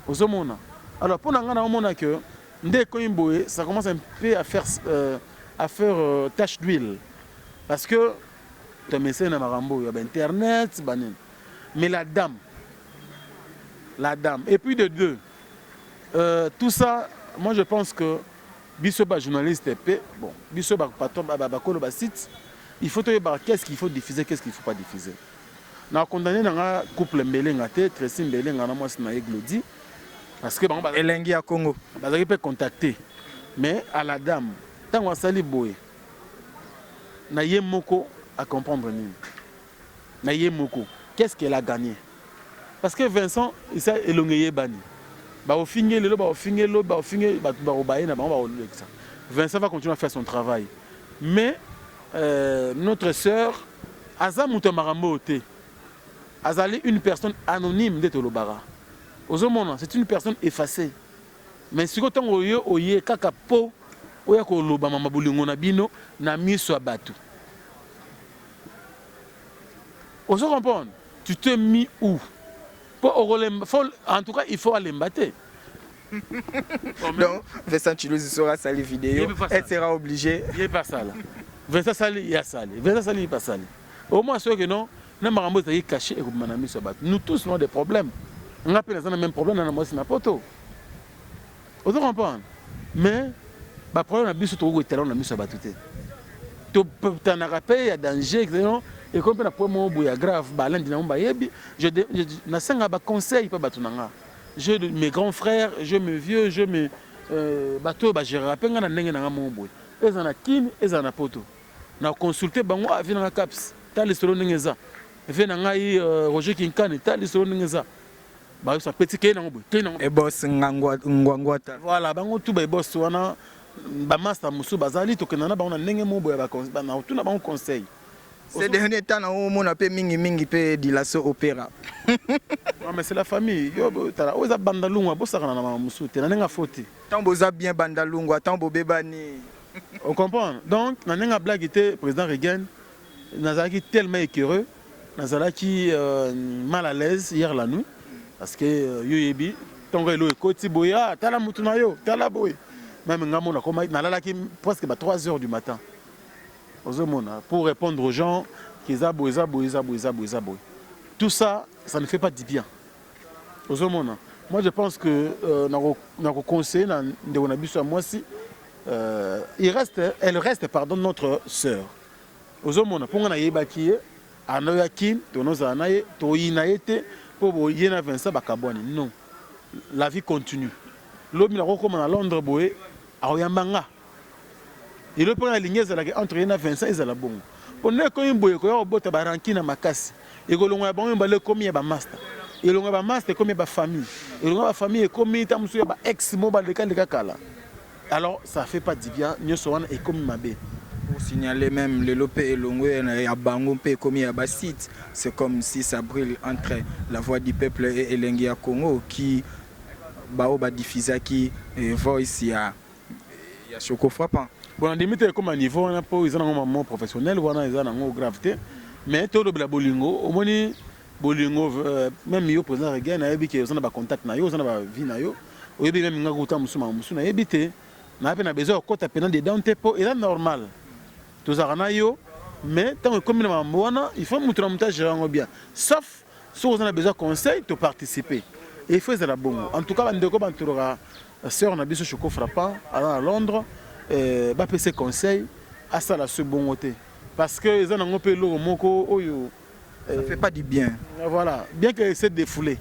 Aux hommes. Alors pour nous, on a que dès que ça commence un peu à faire tache d'huile. Parce que tu as mis ça dans Marambo, il y a Internet, mais la dame, et puis de deux, tout ça, moi je pense que Bissoba journaliste, bon, Bissoba patron, site, il faut savoir qu'est-ce qu'il faut diffuser, qu'est-ce qu'il ne faut pas diffuser. Nous avons condamné un couple Mbélengate, Tracy Mbélengana, moi c'est Glody. Parce que bon, Elengi à Congo. Ils peuvent contacter. Mais à la dame, tant qu'on s'allie boy, naïe moko à comprendre ni. Naïe moko, qu'est-ce qu'elle a gagné? Parce que Vincent, il s'est élongé bani. Bah au finir le, bah au finir le, bah au finir, bah au baïe na bah on va ça. Vincent va continuer à faire son travail. Mais notre sœur, Azam Marambo Ote, Azali une personne anonyme de Tolobara. C'est une personne effacée. Mais si vous avez kaka po, oya ko loba mama bulingo na bino na miso abatu. Vous comprenez? Tu t'es mis où? En tout cas, il faut aller mbatter. Donc, Vincent Chilouzi sera sali vidéo. Elle sera obligée. Il n'est pas ça là. Vincent Sali, il y a sali. Vincent Sali, il n'est pas sali. Au moins, ceux que non, nous est caché et nous tous avons des problèmes. On a le même problème dans la moitié de poto. Vous comprenez? Mais le problème est que nous avons mis sur la batute. Tu as rappelé, il y a danger, et comme le problème est grave, je n'ai conseil. Mes grands frères, je me vieux, je me bateau, je rappelle que je suis en kin et en poto. Na consulté bango avi na caps ta lisolo ningeza ve na ngai Roger Kinkane ta lisolo ningeza ba so petit ke na ngobo ke na e boss ngwangwata voilà bango tu ba boss wana ba master musu bazali to kenana bango na ndenge mobo ya ba na tuna bango conseil ces derniers temps na o mona pe mingi pe dilaso opéra. Non mais c'est la famille yo tala oza bandalungwa bosaka na musu te na nga faute tant boza bien bandalungwa tant bobebani. On comprend. Donc, dans la blague était président Reagan, Nazaraki tellement écœureux, Nazaraki mal à l'aise hier la nuit, parce que Yoyebi, tant que l'eau est côté boya, t'as la moutunayo, t'as la boy. Même Ngamon a commencé, Nalalaki presque 3 h du matin. Pour répondre aux gens qui zaboy. Tout ça, ça ne fait pas du bien. Moi, je pense que nous conseillé de moi aussi. Elle reste pardon, notre sœur. Ozomona ponga na yebaki anoyakin tonoza naye toyinaete po yena Vincent bakaboni. Non. La vie continue. L'homme na ko na Londres boye aoyambanga. Et le point la ligne entre yena Vincent et la bongo. Pone ko imboye ko ya bota baranki na makasi. Et ko longa bango mbale komi ba master. Et longa ba master komi ba famille. Et longa ba famille komi tamusu ya ba ex mobile de kala. Alors, ça ne fait pas du bien, nous sommes comme Mabé. Pour signaler même le Lopé et Longwe, il y a Bangompe comme il y a site. C'est comme si ça brille entre la voix du peuple et Elengia Congo qui va diffuser qui voice il y a choco frappant. Bon, on limite comme un niveau, on a pas ils ont un moment professionnel, on a une gravité, mais tout le bolingo, au moins bolingo même yo président Reagan a dit que ils ont pas contact na yo, ils ont pas vie na yo, au début même ngagouta musu na éviter. Na besoin de côté pendant des dents tepo et là normal tous aranayo mais tant que comme il faut montrer un montage bien sauf si vous avez besoin de conseils de participer et il faut la bonne en tout cas ndeko bantura sœur na biso choco frappant à Londres ba pese conseil à ça la ce bon côté parce que ils ont un peu l'eau moko oyo ça fait pas du bien voilà bien que c'est défoulé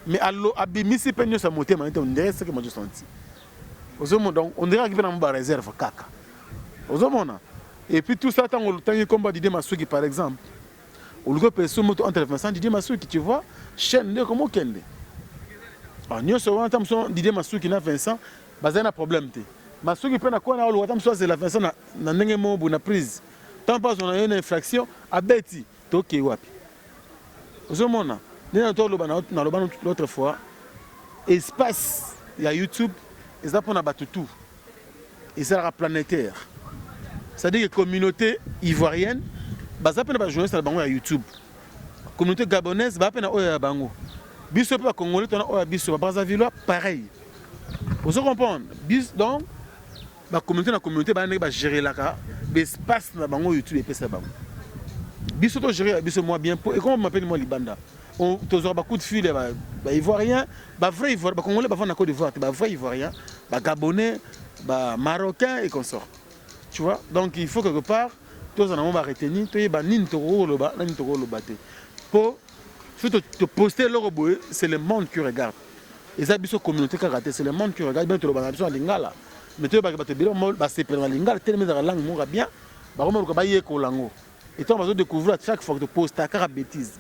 mais allo abimisi penyo sa moté maintenant on dirait ce que moi je senti. Donc, on dirait qu'il y a une réserve caca. Et puis tout ça, tant que combat Didier Masuki par exemple, on le peut se moto entre Vincent Didier Masuki, tu vois, chaîne de comme Kende. nyonso wana ta mosusu Didier Masuki na Vincent bazali na problème te Masuki mpe na kona oloba ta mosusu azela Vincent na ndenge moko boye na prise tant pas on a une infraction abeti tokei wapi ozomona ndenge toloba naloba l'autre fois espace ya YouTube eza mpona bato tout ezalaka planétaire c'est-à-dire que communauté ivoirienne baza mpe na bajournaliste na bango ya YouTube communauté gabonaise baa mpe na oyo ya bango biso mpe bakongolais tona oyo ya biso babrazzaville pareil ozo comprendre bis donc bacommunauté na communauté baa ndenge bagérelaka baespace na bango YouTube epesa bango biso togéré biso mwa bien po ekoma mapeni mwa libanda tozwaka bacoup de fil ya baivoirien bavrai ivoirien bacongolais bavanda na Côte d'Ivoire te bavrai ivoirien bagabonais bamarocain et consort tu vois donc il faut quelque part tous en avons retenir toyeba nini tokoloba nani tokoloba te po faut te poster le robot c'est le monde qui regarde et ça biso communauté karaté c'est le monde qui regarde bien to loba biso lingala mais to ba te bilo ba se perdre lingala tellement dans la langue mo bien ba ko ko ba ye ko lango et toi on va découvrir à chaque fois que tu postes ta cara bêtise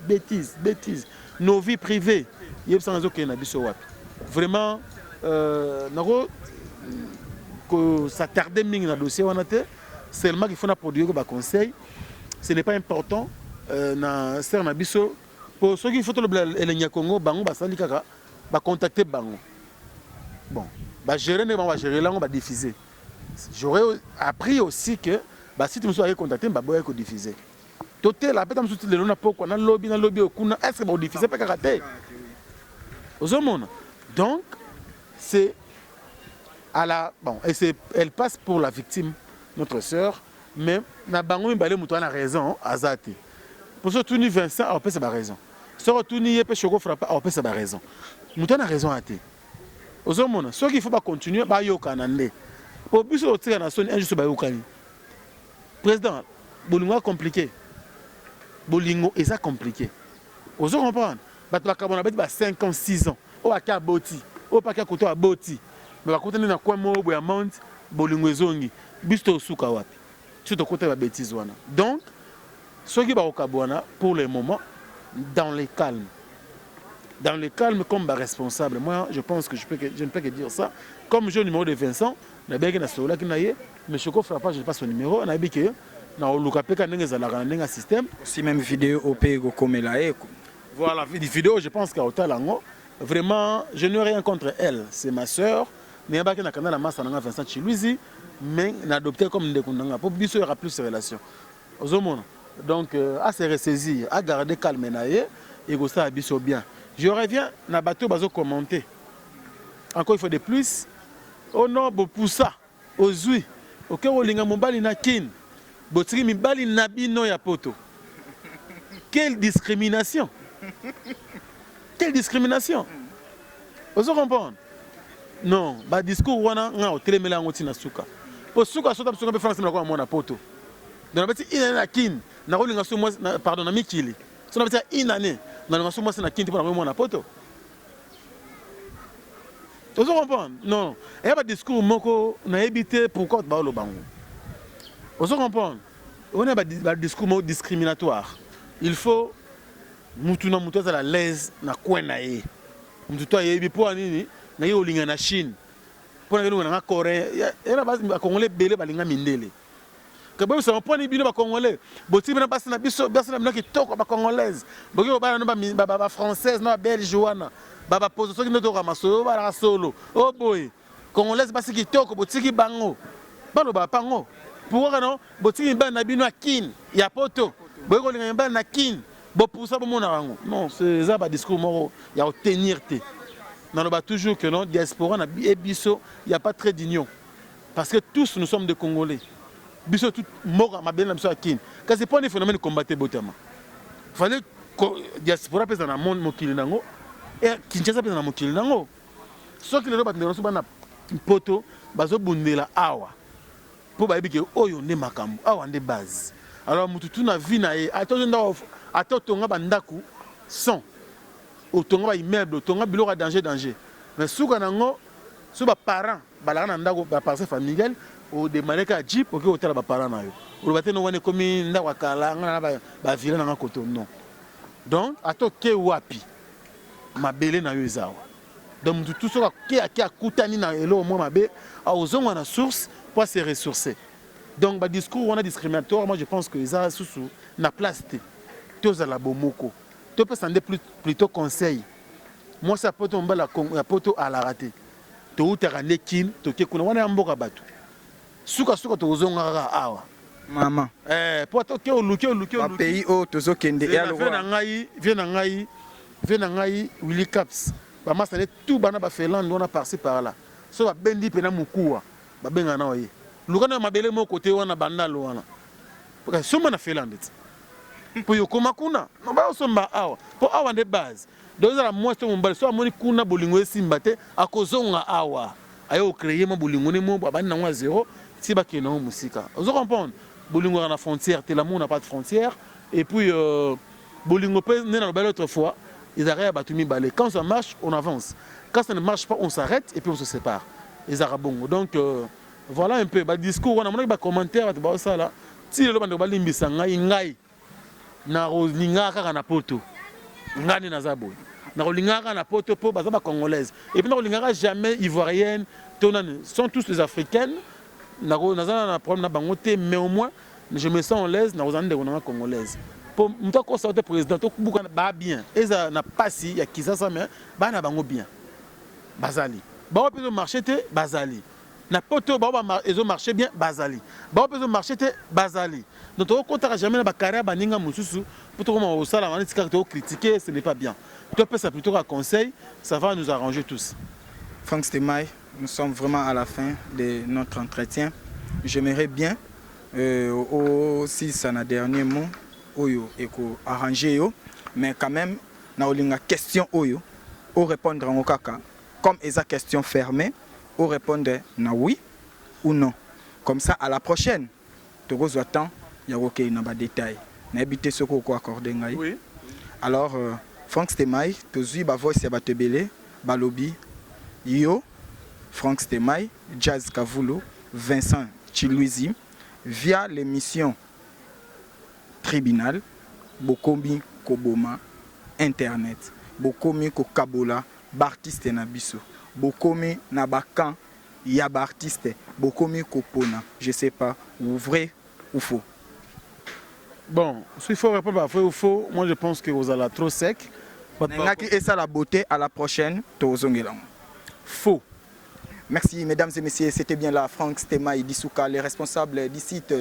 nos vies privées yeb sans zo ke na biso wapi vraiment nako que ça tardait mingi na dossier wana te seulement qu'il faut na produire ko ba conseil ce n'est pas important na ser na biso pour ceux qui faut le Nya Congo bango ba sali kaka ba contacter bango bon ba gérer ne ba gérer là on va diffuser j'aurais appris aussi que ba si tu me sois contacté ba boya ko diffuser toté la peut-être me le na poko na lobby okuna est-ce que ba diffuser pas karaté aux monde donc c'est à la bon et c'est elle passe pour la victime notre sœur mais na bango mbalé muto a raison azati pour ça tout ni Vincent a peut ça raison so tout ni yepé choko frappe a peut ça raison muto a raison até aux monde ce qu'il faut pas continuer ba yoka nande pour biso tika na soni injuste ba yokani président bolingo compliqué bolingo est ça compliqué aux comprendre ba to kabona ba 5 ans 6 ans o aka boti o pa ka koto a boti mais ba kotana na kwa mo ya mount bolingo ezongi bisto suka wapi surtout côté ba bêtise wana donc ceux qui ba okabwana pour le moment dans le calme comme ba responsable moi je pense que je ne peux que dire ça comme j'ai le numéro de Vincent na beke na sola ki na ye mais Choko Frappa je passe son numéro na beke na oluka peka ndenge zalaka ndenge système aussi même vidéo op go komela e voilà vidéo je pense qu'à Otalango vraiment je n'ai rien contre elle c'est ma sœur mais ba ke na kanala massa na Vincent Chiluizi mais n'adopter comme ndekundanga pour biso il y aura plus de relations ozomona donc à se ressaisir à garder calme na ye et go ça biso bien je reviens na bateau bazo commenter encore il faut de plus oh non bo poussa ozui OK olinga mobali na kin botiki mibali na bino ya poto quelle discrimination ozo comprendre non ba discours wana nga otelemela ngo tina suka po suka sota suka be France na ko mona poto donc bati ina na kin na ko linga so mo pardon na mikili so na bati ina ne na linga so mo na kin pour na mona poto ozo comprendre non et ba discours moko na éviter pourquoi ba lo bango ozo comprendre on a ba discours discriminatoire il faut mutu na mutu à l'aise na kwena ye mutu to yebi po nini na ye olinga na Chine pour na na Corée et na ba congolais belé balinga mindele que bon ça on point bino ba congolais boti bina basi na biso na kitoko ba congolaise boki ba na ba française na belge wana ba pose so ki no to ramaso ba solo oh boy congolaise basi kitoko boti bango ba lo ba pango pour non boti ba na bino akin ya poto boki olinga ba na kin bo pour ça bon na non c'est ça ba discours moro ya tenir te non on va toujours que non diaspora na biso il y a pas très d'union parce que tous nous sommes des Congolais biso tout mort ma belle biso akin quand c'est pas un phénomène combattre botama fallait diaspora pesa na monde mokili nango et Kinshasa pesa na mokili nango so ki le ba ndero so bana poto bazo bundela awa po ba yebike oyo nde makambo awa nde base alors mutu tuna vie na ye atotonga bandaku son otonga ba immeuble otonga biloko danger mais suka nango so ba parents balaka na ndako ba parcelle familiale o demander ka jeep OK hôtel ba parents na yo o ba teno wane komi ndako kala ngana ba vile na koto non donc atoke wapi mabele na yo ezawa Donc tout ce qui a coûté na elo moi mabe a ozonga na source pour se ressourcer. Donc ba discours on a discriminatoire, moi je pense que ça sous na place tous à la bomoko. Tu peux s'en plutôt conseil. Moi ça peut tomber la poto à la rater. Tu ou tera lekin, to ke kuna wana mboka batu. Suka to ozonga awa. Maman. Pour to ke oluke pays o tozo kende et alors vient ngai Willy Caps. Ba masane tout bana ba Finlande on a passé par là. So ba bendi pena mukuwa. Ba benga na oye. Lukana mabele mo côté wana bandalo wana. Parce que soma na Finlande. Pour yokoma kuna. No ba osomba awa. Pour awa de base. Donc la moi to mbali so amoni kuna bolingo esimba te akozonga awa. Ayo créer mo bolingo ne mo ba na ngwa zéro. Si ba kena musika. Vous comprenez? Bolingo na frontière, te l'amour n'a pas de frontière. Et puis bolingo pe né dans l'autre fois. Ils arrivent à battre balai. Quand ça marche, on avance. Quand ça ne marche pas, on s'arrête et puis on se sépare. Les Arabes. Donc voilà un peu. Le discours, on a des commentaires. Si le bande de Limbisanga, Ingai, Narolinga na poto, Ngani Nazabo, Narolinga na poto pour Bazaba congolaise. Et puis Narolinga jamais ivoirienne. Sont tous les africaines. Nazana na problème na bangote, mais au moins je me sens en l'aise. Nazana de congolaise. Pour moi, quand le président, tout le monde va bien. Et ça n'a pas si, il y a qui ça, mais il y a bien. Bazali. Bah, on peut marcher, Bazali. N'importe où, ils ont marché bien, Bazali. Bah, on peut marcher, Bazali. Donc, on ne jamais la carrière, Baninga Moussou, pour tout le monde au salaire, on critiquer, ce n'est pas bien. Tu peux ça plutôt un conseil, ça va nous arranger tous. Franck Stemay, nous sommes vraiment à la fin de notre entretien. J'aimerais bien, aussi, ça n'a dernier mot. Oyo eko arrangé yo, mais quand même na olinga question oyo o répondre en kaka comme esa question fermée o répondre na oui ou non, comme ça à la prochaine tokozwa temps ya koke na ba détail na habité ce ko accorder ngai. Oui. Alors Franck Stemay tozui ba voice ya batebele balobi yo Franck Stemay, Jazz Kavulu, Vincent Chiluizi via l'émission Tribunal, Bokomi Koboma, Internet, Bokomi Kokabola, Bartiste Nabiso, Bokomi Nabakan, Yab artiste, Bokomi Kopona, je sais pas, ou vrai ou faux. Bon, s'il faut répondre à vrai ou faux, moi je pense que vous allez trop sec. Et ça la beauté, à la prochaine, Tozongelang. Faux. Merci mesdames et messieurs, c'était bien là Franck Stemay Dissouka, les responsables du site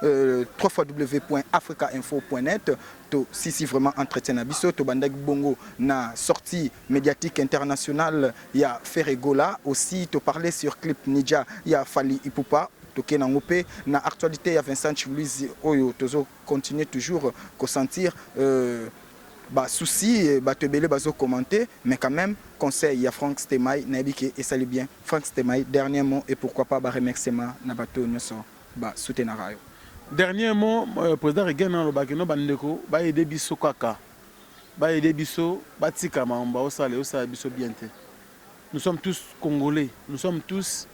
www.africainfo.net. Si vraiment entretien na biso to bandak bongo na sortie médiatique internationale, il y a Ferregola aussi to parler sur clip Nidja, il y a Fali Ipupa toke na ngope na actualité il y a Vincent Chiluizi oyo tozo continuer toujours ko sentir bah souci bah te belé bazo commenter, mais quand même conseil il y a Franck Stemay nabike et salut bien Franck Stemay, dernier mot et pourquoi pas bah remerciement na bato nyoso bah soutenir rayo. Dernier mot, président Regan dans le bakeno bandeko ba aider biso kaka ba aider biso batika mamba au sale biso bien té. Nous sommes tous congolais, nous sommes tous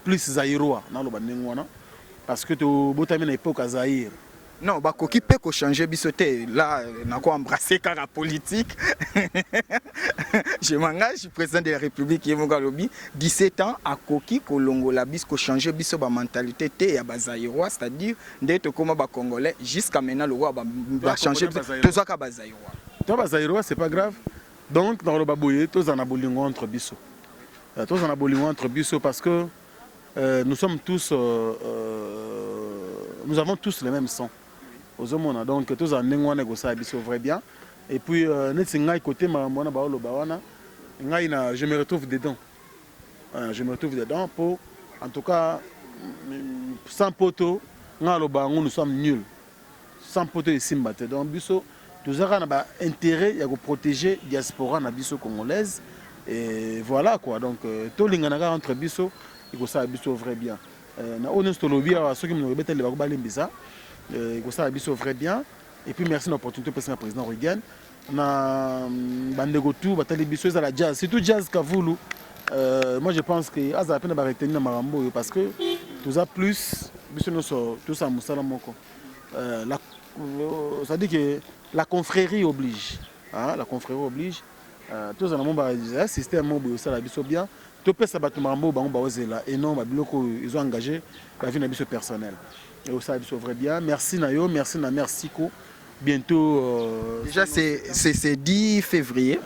plus zaïrois dans le bandengo wana parce que to botami na époque à Zaïre. Non, bah qui peut changer bisoté là n'a quoi embrasser car la politique. Je m'engage, je suis président de la République et mon galobi 17 ans à Koki Kolongo la bis ko changer biso ba mentalité té ya bazaïrois, c'est-à-dire d'être comme ba congolais jusqu'à maintenant le roi va changer tout ça ka bazaïrois. Toi bazaïrois c'est pas grave. Donc dans le baboyé tous en abolingo entre biso. Tous en abolingo entre biso parce que nous sommes tous nous avons tous le même sang. Donc tous en nengwana gosa biso vrai bien et puis netsinga côté mwana ba lo bawana ngai na je me retrouve dedans. Je me retrouve dedans pour en tout cas sans poto ngalo bango nous sommes nuls. Sans poto et simbate donc biso tous avons ba intérêt ya ko protéger diaspora na biso congolaise et voilà quoi donc to lingana entre biso il gosa biso vrai bien. Na honesto lobby à ceux qui me rebettent ba ko balimbisa il gosa biso vrai bien et puis merci l'opportunité pour le président Regan na bandego tout batali biso za la jazz surtout Jazz Kavulu moi je pense que aza peine ba retenir na marambo parce que tous a plus biso no so tous a musala moko ça dit que la confrérie oblige hein la confrérie oblige tous en amont un système où ça la biso bien to pesa bato mambo bango bazela et non babiloko ils ont engagé ba vie na biso personnel et ça biso vrai bien merci na yo merci na merci ko bientôt déjà c'est 10 février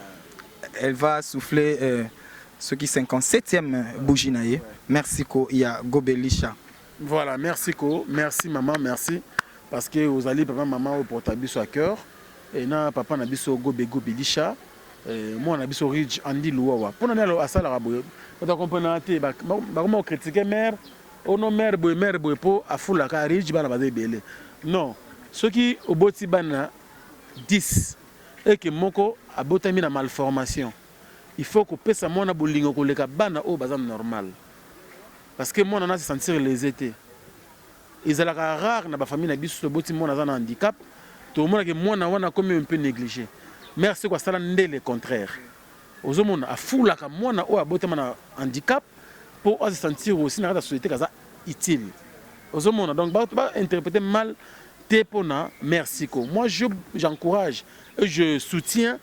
elle va souffler ce qui 57e bougie naie merci ko ya Gobelisha voilà merci ko merci maman merci parce que vous allez papa maman au porter biso à cœur et na papa na biso Gobelisha moi na biso Ridge Andi Luwawa pour na à ça la rabo tu comprends te ba comment critiquer mère au non mère boy po a fula ka Ridge bana ba belé non ceux qui au boti bana 10 et que moko a botami na malformation il faut que pesa mona bolingo ko leka bana o bazam normal parce que mona na se sentir les étés ils ont la rare na ba famille na biso boti mona za na handicap tout le monde que mona wana comme un peu négligé merci quoi ça le contraire aux hommes a foula ka mona o abotama na handicap pour se sentir aussi dans la société kaza utile aux hommes donc ba interpréter mal tepona merci ko moi j'encourage et je soutiens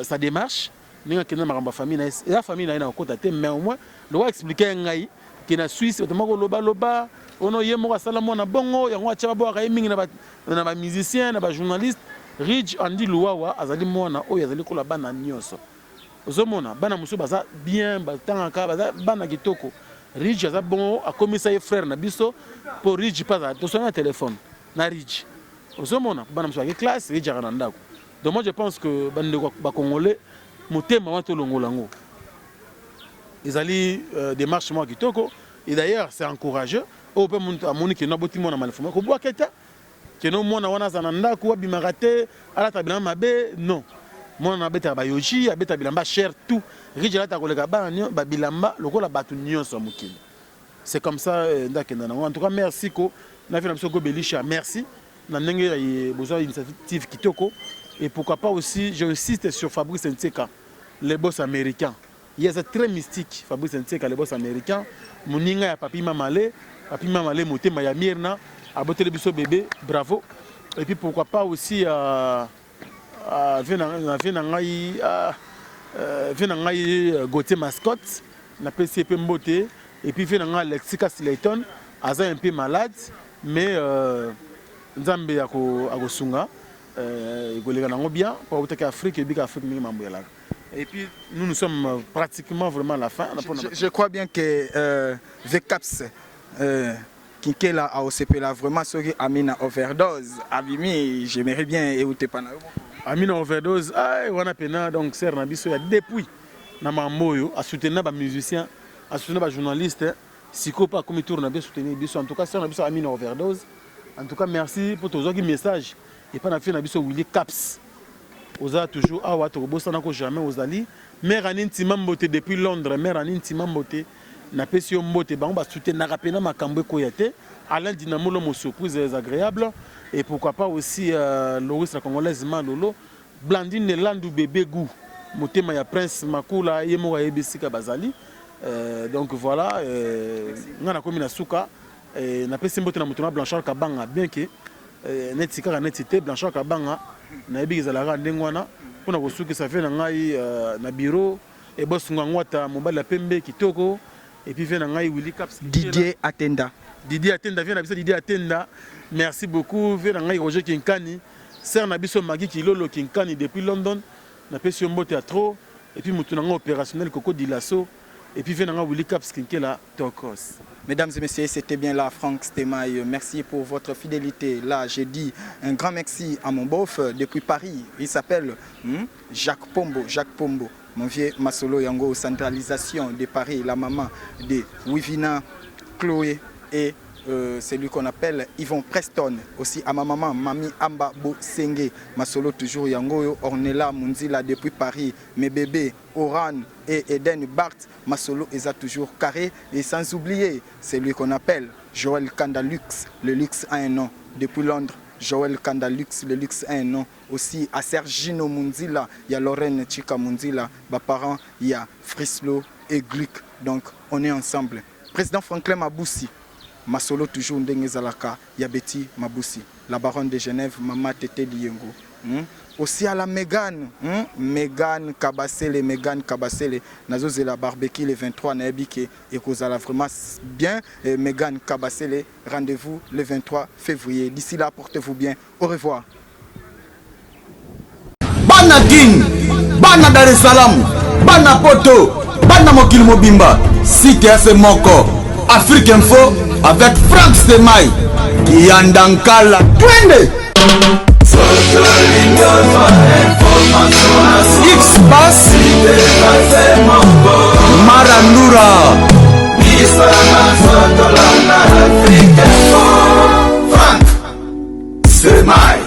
sa démarche ninga kena maramba famille na la famille na kota te mais au moins le va expliquer ngai que na Suisse automako loba ono yemo sala mona bongo yango acha bo ka mingi na ba musicien na ba journaliste Ridge Andi Luwawa azali mona oyo azali kola bana nyonso ozomona bana musu baza bien batanga baza bana kitoko Ridge aza bon akomisa ye frère na biso pour Ridge pas to sona téléphone na Ridge ozomona bana musu ya classe Ridge ana ndako donc moi je pense que bande ba congolais motema wa to longolango ezali démarche moi kitoko et d'ailleurs c'est encourageux au peut moni que na boti mona malfuma ko boa keta que non mona wana zananda ko bimarate ala tabila mabe non mona beta ba yoji abeta bilamba cher tout Ridge la ta koleka ba ba bilamba lokola batu nyonso mukili c'est comme ça ndakenda en tout cas merci ko na fait na biso Gobelisha merci na ndenge besoin d'initiative kitoko et pourquoi pas aussi j'insiste sur Fabrice Nteka les boss américains il y a très mystique Fabrice Nteka les boss américains moninga ya papi mamale motema ya mirna abotele biso bébé bravo et puis pourquoi pas aussi venangai Gauthier mascotte na PCP mbote et puis venangai Lexica Slayton aza un peu malade mais nzambe ya ko akosunga ekoleka nango bien pour que Afrique et bika Afrique mingi mambo ya la. Et puis nous sommes pratiquement vraiment à la fin. Je crois bien que VCAPS Kinkela a OCP là vraiment ce qui Amina overdose. Abimi, j'aimerais bien écouter pana. Amina overdose, on a pena donc ser na biso ya depuis na mamboyo a soutenir ba musicien, a soutenir ba journaliste, siko pas comme tour na bien soutenir biso en tout cas ser na biso Amina overdose. En tout cas merci pour tous les messages et pas na fait na biso Willy Caps. Oza toujours awa to bossa na ko jamais ozali mère aninti mambote depuis Londres mère aninti mambote na pesio mbote bango ba soutenir na rapena makambo ko yate Alain Dinamo mo surprise agréable et pourquoi pas aussi Loris la congolaise Malolo Blandine Landu bébé goût motema ya Prince Makula yemo ya ebisika bazali donc voilà ngana komi na suka na pesi mbote na motona Blanchard Kabanga bien que netika netité Blanchard Kabanga na yebi ezalaka ndenge wana mpona kosukisa fe na ngai na bureau e boss ngwata mobali ya pembe kitoko et puis fe na ngai Willy Caps Didier Atenda vient na biso Didier Atenda merci beaucoup fe na ngai Roger Kinkani ser na biso Magi Kilolo Kinkani depuis London na pesi mbote ya trop et puis mutu na ngai opérationnel Coco Dilasso et puis fe na ngai Willy Caps Kinkela Tokos. Mesdames et messieurs, c'était bien là Franck Stemaille. Merci pour votre fidélité. Là, j'ai dit un grand merci à mon beauf depuis Paris. Il s'appelle Jacques Pombo. Mon vieux Masolo Yango, centralisation de Paris, la maman de Wivina, Chloé et celui qu'on appelle Yvon Preston. Aussi à ma maman, Mami Amba Bosenge. Masolo toujours Yango, Ornella Munzila depuis Paris. Mes bébés, Oran et Eden Bart. Masolo est toujours carré. Et sans oublier celui qu'on appelle Joël Kandalux. Le luxe a un nom. Depuis Londres, Joël Kandalux, le luxe a un nom. Aussi à Sergino Munzila, il y a Lorraine Chika Munzila. Mes parents, il y a Frislo et Gluck. Donc on est ensemble. Président Franklin Maboussi. Masolo toujours Ndenge Zalaka, Yabeti Maboussi, la baronne de Genève, Mama Tete Liengo. Aussi à la Mégane, Mégane Kabasele, Nazo la barbecue le 23 Naebike et Kozala vraiment bien. Mégane Kabasele, rendez-vous le 23 février. D'ici là, portez-vous bien. Au revoir. Bana Guine, Bana Dar es Salaam, Bana Poto, Bana Mokil Mobimba, Cité à Moko, Afrique Info avec Franck Semaï, Kiandankala, Twende.